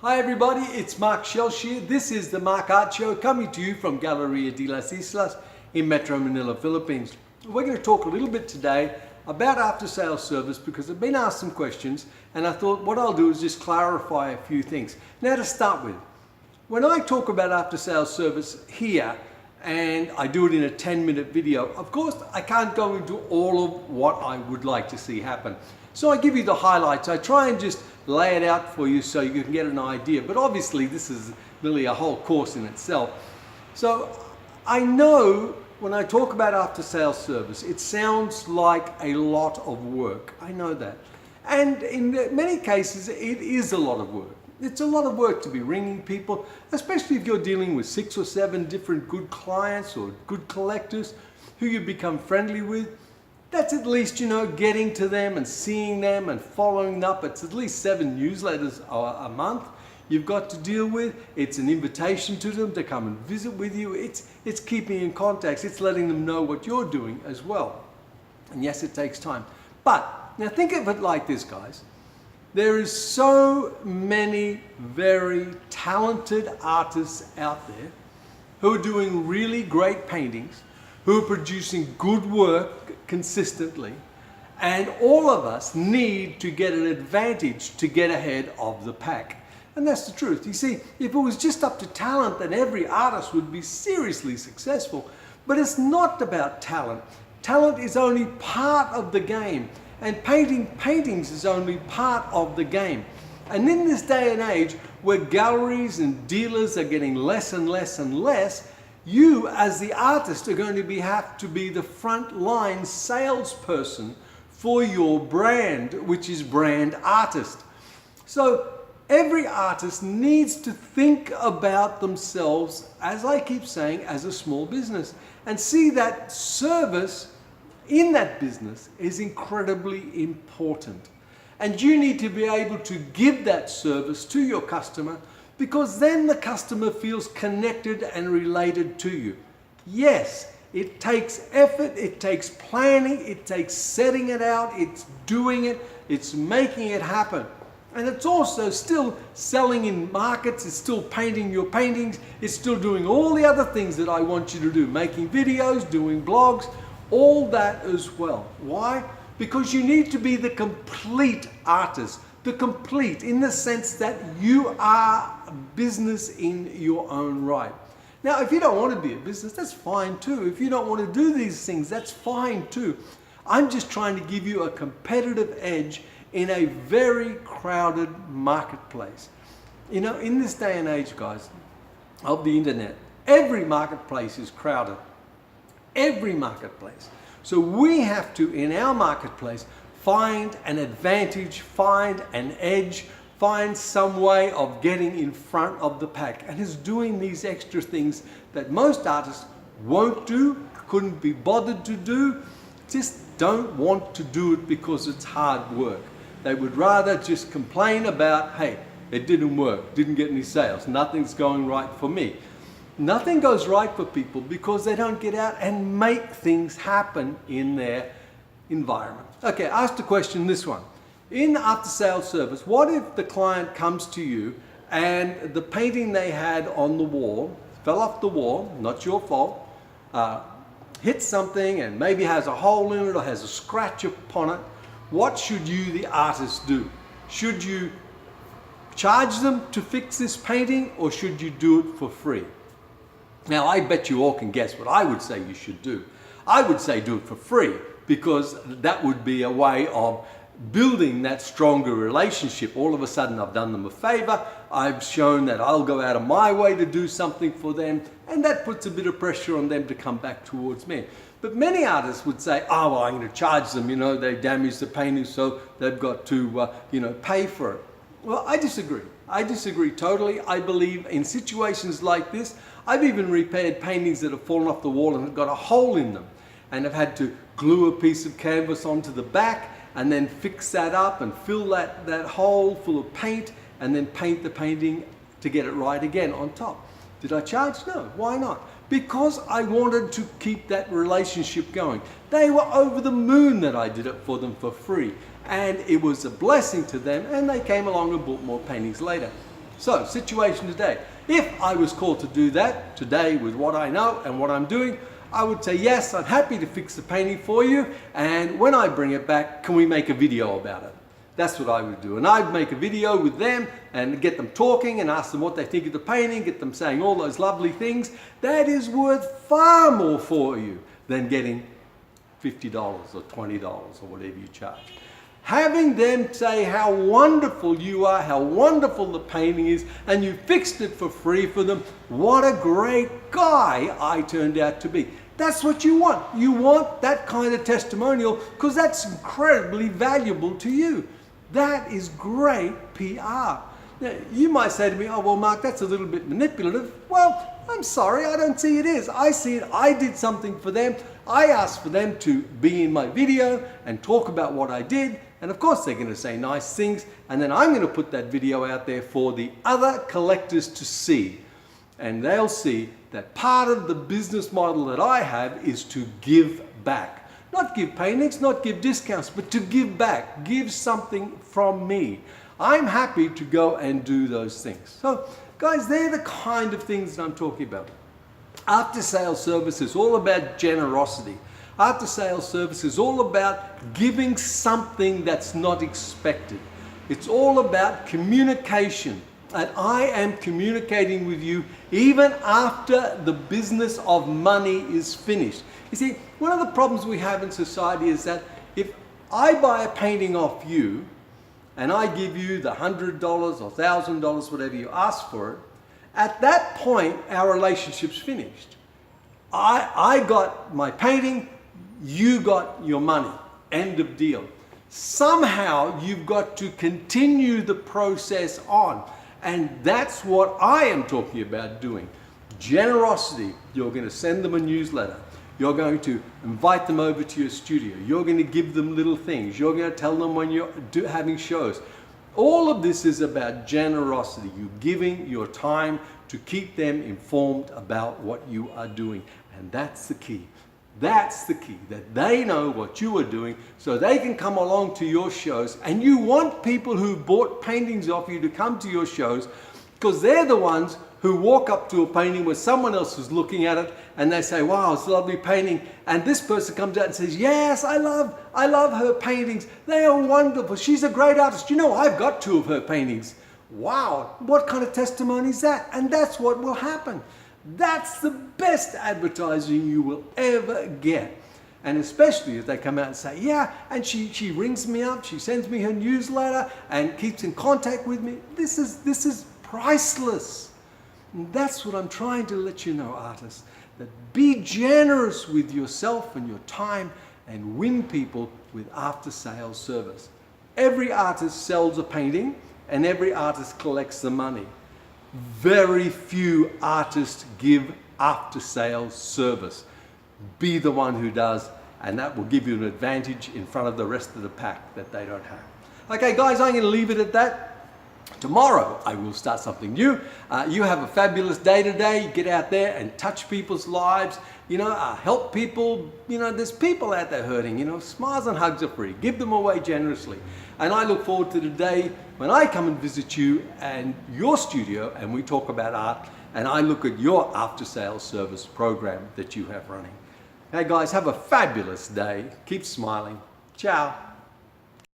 Hi everybody, it's Mark Shellshear. This is the Mark Art Show coming to you from Galleria de las Islas in Metro Manila, Philippines. We're going to talk a little bit today about after sales service because I've been asked some questions and I thought what I'll do is just clarify a few things. Now to start with, when I talk about after sales service here and I do it in a 10-minute video, of course I can't go into all of what I would like to see happen. So I give you the highlights. I try and just lay it out for you so you can get an idea. But obviously this is really a whole course in itself. So I know when I talk about after sales service, it sounds like a lot of work. I know that. And in many cases, it is a lot of work. It's a lot of work to be ringing people, especially if you're dealing with 6 or 7 different good clients or good collectors who you become friendly with. That's at least, getting to them and seeing them and following up. It's at least 7 newsletters a month you've got to deal with. It's an invitation to them to come and visit with you. It's keeping in contact. It's letting them know what you're doing as well. And yes, it takes time. But now think of it like this, guys. There is so many very talented artists out there who are doing really great paintings, who are producing good work consistently, and all of us need to get an advantage to get ahead of the pack. And that's the truth. You see, if it was just up to talent, then every artist would be seriously successful. But it's not about talent. Talent is only part of the game, and painting paintings is only part of the game. And in this day and age, where galleries and dealers are getting less and less and less, you as the artist are going to have to be the frontline salesperson for your brand, which is brand artist. So every artist needs to think about themselves, as I keep saying, as a small business, and see that service in that business is incredibly important. And you need to be able to give that service to your customer, because then the customer feels connected and related to you. Yes, it takes effort, it takes planning, it takes setting it out, it's doing it, it's making it happen. And it's also still selling in markets, it's still painting your paintings, it's still doing all the other things that I want you to do, making videos, doing blogs, all that as well. Why? Because you need to be the complete artist. The complete in the sense that you are a business in your own right. Now, if you don't want to be a business, that's fine too. If you don't want to do these things, that's fine too. I'm just trying to give you a competitive edge in a very crowded marketplace. In this day and age, guys, of the internet, every marketplace is crowded. Every marketplace. So we have to, in our marketplace, find an advantage, find an edge, find some way of getting in front of the pack. And it's doing these extra things that most artists won't do, couldn't be bothered to do, just don't want to do it because it's hard work. They would rather just complain about, hey, it didn't work, didn't get any sales, nothing's going right for me. Nothing goes right for people because they don't get out and make things happen in their environment. Okay, ask the question, this one. In after sales service, what if the client comes to you and the painting they had on the wall fell off the wall, not your fault, hit something and maybe has a hole in it or has a scratch upon it? What should you, the artist, do? Should you charge them to fix this painting or should you do it for free? Now, I bet you all can guess what I would say you should do. I would say do it for free, because that would be a way of building that stronger relationship. All of a sudden I've done them a favor, I've shown that I'll go out of my way to do something for them, and that puts a bit of pressure on them to come back towards me. But many artists would say, oh, well, I'm going to charge them, they damaged the painting, so they've got to pay for it. Well, I disagree. I disagree totally. I believe in situations like this, I've even repaired paintings that have fallen off the wall and have got a hole in them, and I've had to glue a piece of canvas onto the back and then fix that up and fill that hole full of paint and then paint the painting to get it right again on top. Did I charge? No. Why not? Because I wanted to keep that relationship going. They were over the moon that I did it for them for free, and it was a blessing to them, and they came along and bought more paintings later. So, situation today. If I was called to do that today with what I know and what I'm doing, I would say, yes, I'm happy to fix the painting for you, and when I bring it back, can we make a video about it? That's what I would do. And I'd make a video with them and get them talking and ask them what they think of the painting, get them saying all those lovely things. That is worth far more for you than getting $50 or $20 or whatever you charge. Having them say how wonderful you are, how wonderful the painting is, and you fixed it for free for them, what a great guy I turned out to be. That's what you want. You want that kind of testimonial because that's incredibly valuable to you. That is great PR. Now, you might say to me, oh, well, Mark, that's a little bit manipulative. Well, I'm sorry, I don't see it is. I see it, I did something for them. I asked for them to be in my video and talk about what I did. And of course, they're going to say nice things. And then I'm going to put that video out there for the other collectors to see. And they'll see that part of the business model that I have is to give back. Not give paintings, not give discounts, but to give back. Give something from me. I'm happy to go and do those things. So, guys, they're the kind of things that I'm talking about. After sales service is all about generosity. After sales service is all about giving something that's not expected. It's all about communication. And I am communicating with you even after the business of money is finished. You see, one of the problems we have in society is that if I buy a painting off you and I give you the $100 or $1,000, whatever you ask for it, at that point our relationship's finished. I got my painting, you got your money. End of deal. Somehow you've got to continue the process on. And that's what I am talking about doing. Generosity. You're going to send them a newsletter. You're going to invite them over to your studio. You're going to give them little things. You're going to tell them when you're having shows. All of this is about generosity. You're giving your time to keep them informed about what you are doing. And that's the key. That's the key, that they know what you are doing so they can come along to your shows. And you want people who bought paintings off you to come to your shows because they're the ones who walk up to a painting where someone else is looking at it and they say, wow, it's a lovely painting. And this person comes out and says, yes, I love her paintings. They are wonderful. She's a great artist. You know, I've got 2 of her paintings. Wow, what kind of testimony is that? And that's what will happen. That's the best advertising you will ever get. And especially if they come out and say, yeah, and she rings me up, she sends me her newsletter and keeps in contact with me. This is priceless. And that's what I'm trying to let you know, artists, that be generous with yourself and your time and win people with after-sales service. Every artist sells a painting and every artist collects the money. Very few artists give after-sales service. Be the one who does, and that will give you an advantage in front of the rest of the pack that they don't have. Okay, guys, I'm going to leave it at that. Tomorrow, I will start something new. You have a fabulous day today. Get out there and touch people's lives. You know, help people. You know, there's people out there hurting. You know, smiles and hugs are free. Give them away generously. And I look forward to the day when I come and visit you and your studio and we talk about art and I look at your after-sales service program that you have running. Hey guys, have a fabulous day. Keep smiling. Ciao.